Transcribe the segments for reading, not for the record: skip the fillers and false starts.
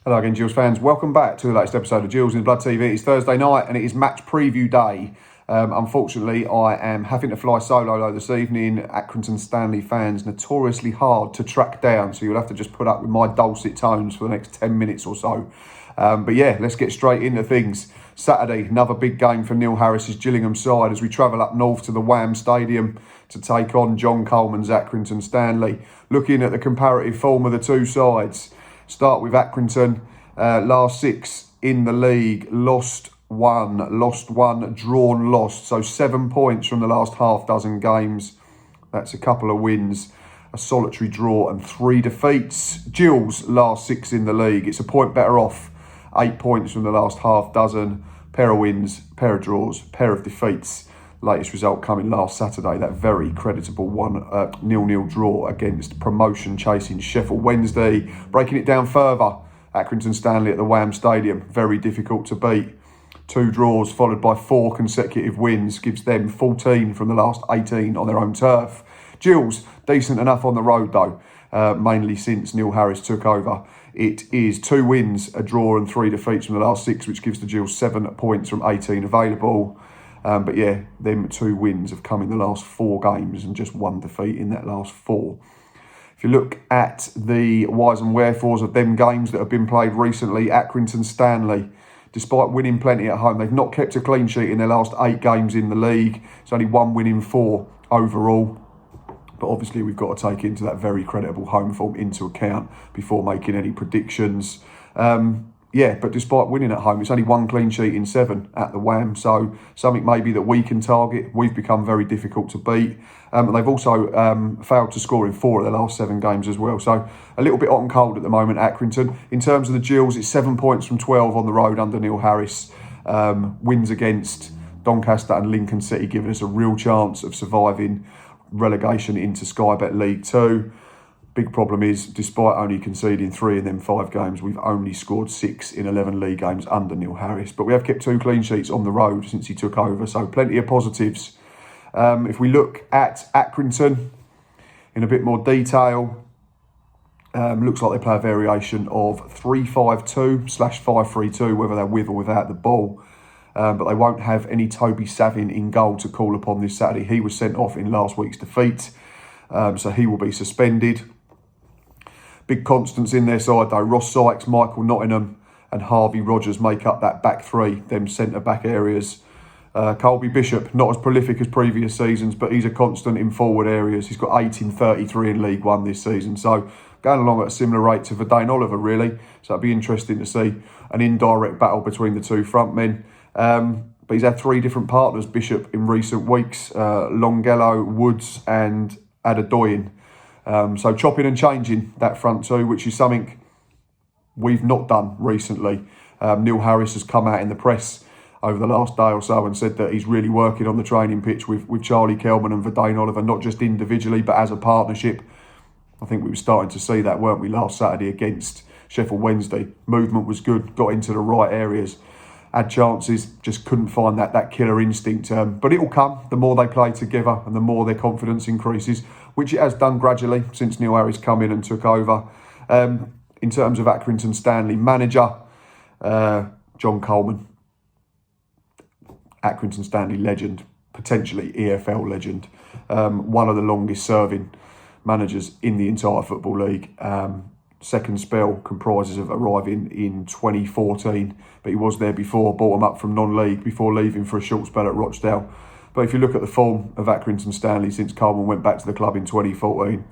Hello again, Gills fans. Welcome back to the latest episode of Gills in Blood TV. It's Thursday night and it is match preview day. Unfortunately, I am having to fly solo though this evening. Accrington Stanley fans notoriously hard to track down, so you'll have to just put up with my dulcet tones for the next 10 minutes or so. But yeah, let's get straight into things. Saturday, another big game for Neil Harris's Gillingham side as we travel up north to the Wham Stadium to take on John Coleman's Accrington Stanley. Looking at the comparative form of the two sides. Start with Accrington, last 6 in the league, lost one, drawn, lost. So 7 points from the last half dozen games. That's a couple of wins, a solitary draw and 3 defeats. Gills, last 6 in the league. It's a point better off. 8 points from the last half dozen, pair of wins, pair of draws, pair of defeats. Latest result coming last Saturday, that very creditable 1-0 draw against promotion chasing Sheffield Wednesday. Breaking it down further, Accrington Stanley at the Wham Stadium, very difficult to beat. 2 draws followed by 4 consecutive wins gives them 14 from the last 18 on their own turf. Gills, decent enough on the road though, mainly since Neil Harris took over. It is 2 wins, a draw and 3 defeats from the last 6, which gives the Gills 7 points from 18 available. But yeah, them 2 wins have come in the last 4 games and just 1 defeat in that last 4. If you look at the whys and wherefores of them games that have been played recently, Accrington Stanley, despite winning plenty at home, they've not kept a clean sheet in their last 8 games in the league. It's only 1 win in 4 overall. But obviously we've got to take into that very creditable home form into account before making any predictions. Yeah, but despite winning at home, it's only 1 clean sheet in 7 at the Wham. So something maybe that we can target. We've become very difficult to beat. And they've also failed to score in 4 of their last 7 games as well. So a little bit hot and cold at the moment, Accrington. In terms of the Gills, it's 7 points from 12 on the road under Neil Harris. Wins against Doncaster and Lincoln City giving us a real chance of surviving relegation into Sky Bet League 2. Big problem is, despite only conceding 3 in them 5 games, we've only scored 6 in 11 league games under Neil Harris. But we have kept 2 clean sheets on the road since he took over, so plenty of positives. If we look at Accrington in a bit more detail, looks like they play a variation of 3-5-2/5-3-2, whether they're with or without the ball. But they won't have any Toby Savin in goal to call upon this Saturday. He was sent off in last week's defeat, so he will be suspended. Big constants in their side though. Ross Sykes, Michael Nottingham and Harvey Rogers make up that back 3, them centre-back areas. Colby Bishop, not as prolific as previous seasons, but he's a constant in forward areas. He's got 8 in 33 in League 1 this season. So going along at a similar rate to Verdane Oliver, really. So it'd be interesting to see an indirect battle between the 2 front men. But he's had 3 different partners, Bishop, in recent weeks. Longello, Woods and Adedoyin. So chopping and changing that front 2, which is something we've not done recently. Neil Harris has come out in the press over the last day or so and said that he's really working on the training pitch with Charlie Kelman and Verdane Oliver, not just individually, but as a partnership. I think we were starting to see that, weren't we, last Saturday against Sheffield Wednesday. Movement was good, got into the right areas, had chances, just couldn't find that killer instinct. But it will come, the more they play together and the more their confidence increases, which it has done gradually since Neil Harris come in and took over. In terms of Accrington Stanley, manager, John Coleman. Accrington Stanley legend, potentially EFL legend. One of the longest serving managers in the entire Football League. Second spell comprises of arriving in 2014, but he was there before, brought him up from non-league before leaving for a short spell at Rochdale. But if you look at the form of Accrington Stanley since Coleman went back to the club in 2014,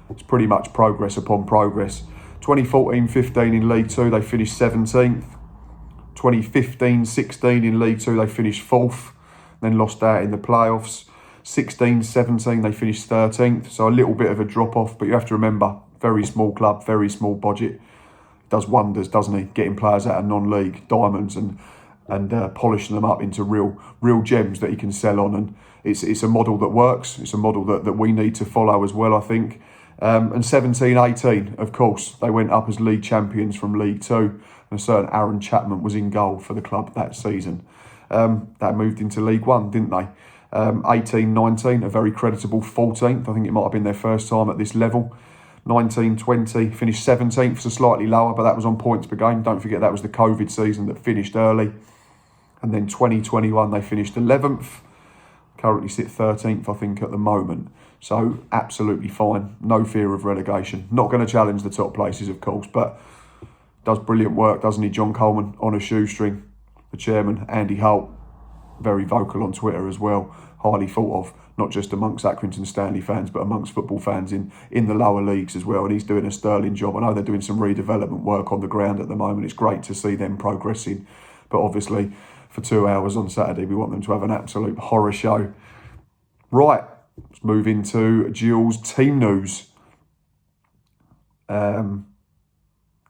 it's pretty much progress upon progress. 2014-15 in League 2, they finished 17th. 2015-16 in League 2, they finished 4th, then lost out in the playoffs. 16-17, they finished 13th, so a little bit of a drop-off, but you have to remember, very small club, very small budget. Does wonders, doesn't he? Getting players out of non-league diamonds and polishing them up into real gems that he can sell on. And it's a model that works. It's a model that we need to follow as well, I think. And 17-18, of course, they went up as league champions from League 2. And a certain Aaron Chapman was in goal for the club that season. That moved into League 1, didn't they? 18-19, a very creditable 14th. I think it might have been their first time at this level. 19-20, finished 17th, so slightly lower, but that was on points per game. Don't forget that was the COVID season that finished early. And then 2021, they finished 11th. Currently sit 13th, I think, at the moment. So absolutely fine. No fear of relegation. Not going to challenge the top places, of course, but does brilliant work, doesn't he? John Coleman on a shoestring. The chairman, Andy Holt, very vocal on Twitter as well. Highly thought of, not just amongst Accrington Stanley fans, but amongst football fans in the lower leagues as well. And he's doing a sterling job. I know they're doing some redevelopment work on the ground at the moment. It's great to see them progressing. But obviously, for 2 hours on Saturday, we want them to have an absolute horror show. Right, let's move into Gills team news.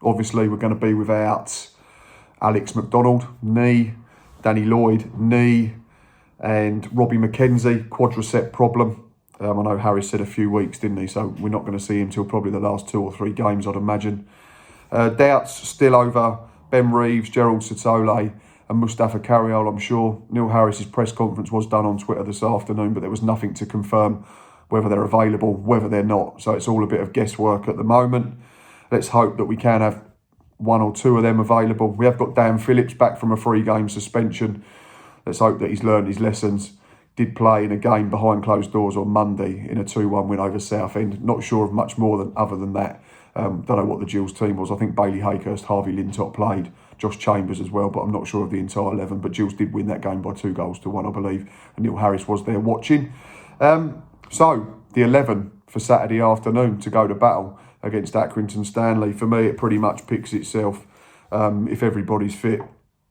Obviously, we're going to be without Alex McDonald, knee, Danny Lloyd, knee, and Robbie McKenzie, quadricep problem. I know Harry said a few weeks, didn't he? So we're not going to see him till probably the last 2 or 3 games, I'd imagine. Doubts still over Ben Reeves, Gerald Satole and Mustafa Carriol, I'm sure. Neil Harris's press conference was done on Twitter this afternoon, but there was nothing to confirm whether they're available, whether they're not. So it's all a bit of guesswork at the moment. Let's hope that we can have 1 or 2 of them available. We have got Dan Phillips back from a 3-game suspension. Let's hope that he's learned his lessons. Did play in a game behind closed doors on Monday in a 2-1 win over Southend. Not sure of much more other than that. Don't know what the Gills team was. I think Bailey Haykhurst, Harvey Lintop played, Josh Chambers as well, but I'm not sure of the entire 11. But Gills did win that game by 2-1, I believe. And Neil Harris was there watching. So the 11 for Saturday afternoon to go to battle against Accrington Stanley. For me, it pretty much picks itself. If everybody's fit,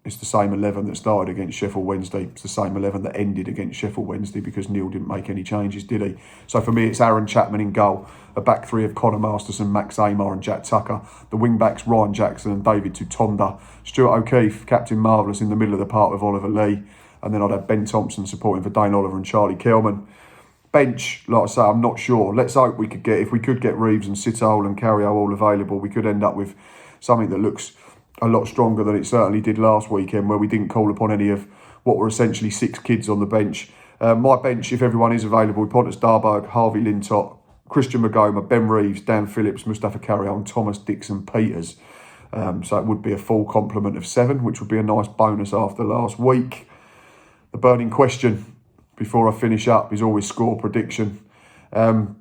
it's the same 11 that started against Sheffield Wednesday. It's the same 11 that ended against Sheffield Wednesday because Neil didn't make any changes, did he? So for me, it's Aaron Chapman in goal. A back 3 of Connor Masterson, Max Amar and Jack Tucker. The wing-backs, Ryan Jackson and David Tutonda. Stuart O'Keefe, Captain Marvellous in the middle of the park with Oliver Lee. And then I'd have Ben Thompson supporting for Dane Oliver and Charlie Kelman. Bench, like I say, I'm not sure. Let's hope if we could get Reeves and Sitole and Carriol all available, we could end up with something that looks a lot stronger than it certainly did last weekend, where we didn't call upon any of what were essentially 6 kids on the bench. My bench, if everyone is available, Pontus Darberg, Harvey Lintop, Christian Magoma, Ben Reeves, Dan Phillips, Mustafa Carriol and Thomas Dixon-Peters. So it would be a full complement of 7, which would be a nice bonus after last week. The burning question before I finish up is always score prediction. Our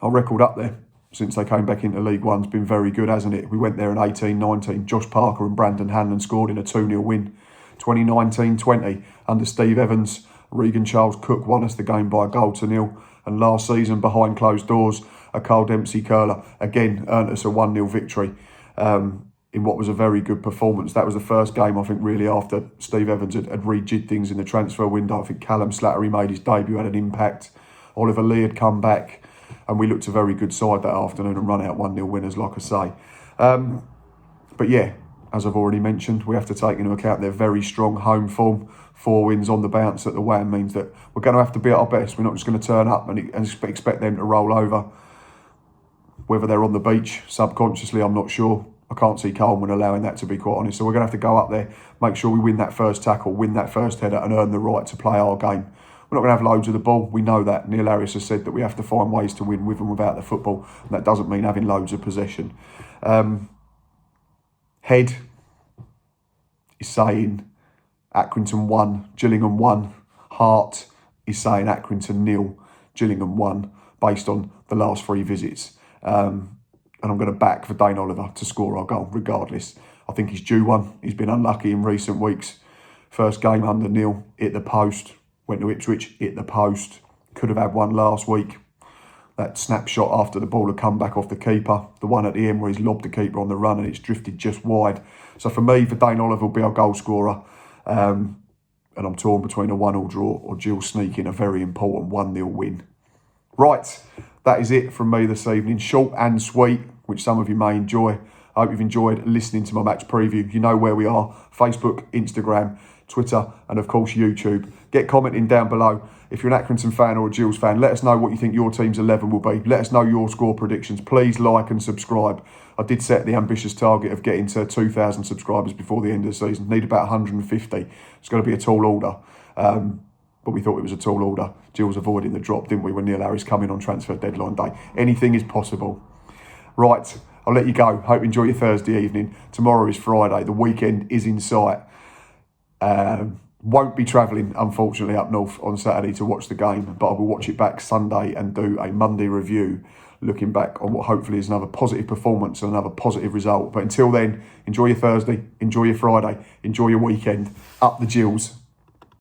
record up there since they came back into League One's been very good, hasn't it? We went there in 18-19. Josh Parker and Brandon Hanlon scored in a 2-0 win. 2019-20 under Steve Evans, Regan Charles Cook won us the game by a 1-0. And last season, behind closed doors, a Carl Dempsey curler again earned us a 1-0 victory in what was a very good performance. That was the first game, I think, really after Steve Evans had rejigged things in the transfer window. I think Callum Slattery made his debut, had an impact. Oliver Lee had come back. And we looked a very good side that afternoon and run out 1-0 winners, like I say. But yeah, as I've already mentioned, we have to take into account their very strong home form. 4 wins on the bounce at the WAM means that we're going to have to be at our best. We're not just going to turn up and expect them to roll over. Whether they're on the beach, subconsciously, I'm not sure. I can't see Coleman allowing that, to be quite honest. So we're going to have to go up there, make sure we win that first tackle, win that first header and earn the right to play our game. We're not going to have loads of the ball. We know that. Neil Harris has said that we have to find ways to win with and without the football. And that doesn't mean having loads of possession. Head is saying Accrington 1, Gillingham 1. Heart is saying Accrington 0, Gillingham 1, based on the last 3 visits. And I'm going to back for Dane Oliver to score our goal, regardless. I think he's due one. He's been unlucky in recent weeks. First game under Neil, hit the post. Went to Ipswich, hit the post. Could have had one last week. That snapshot after the ball had come back off the keeper. The one at the end where he's lobbed the keeper on the run and it's drifted just wide. So for me, Dane Oliver will be our goal scorer. And I'm torn between a 1-1 draw or Gills sneaking a very important 1-0 win. Right, that is it from me this evening. Short and sweet, which some of you may enjoy. I hope you've enjoyed listening to my match preview. You know where we are. Facebook, Instagram, Twitter, and of course YouTube. Get commenting down below. If you're an Accrington fan or a Gills fan, let us know what you think your team's 11 will be. Let us know your score predictions. Please like and subscribe. I did set the ambitious target of getting to 2,000 subscribers before the end of the season. Need about 150. It's going to be a tall order. but we thought it was a tall order. Gills avoiding the drop, didn't we, when Neil Harris coming on transfer deadline day. Anything is possible. Right, I'll let you go. Hope you enjoy your Thursday evening. Tomorrow is Friday. The weekend is in sight. Won't be travelling, unfortunately, up north on Saturday to watch the game, but I will watch it back Sunday and do a Monday review, looking back on what hopefully is another positive performance and another positive result. But until then, enjoy your Thursday, enjoy your Friday, enjoy your weekend. Up the Gills.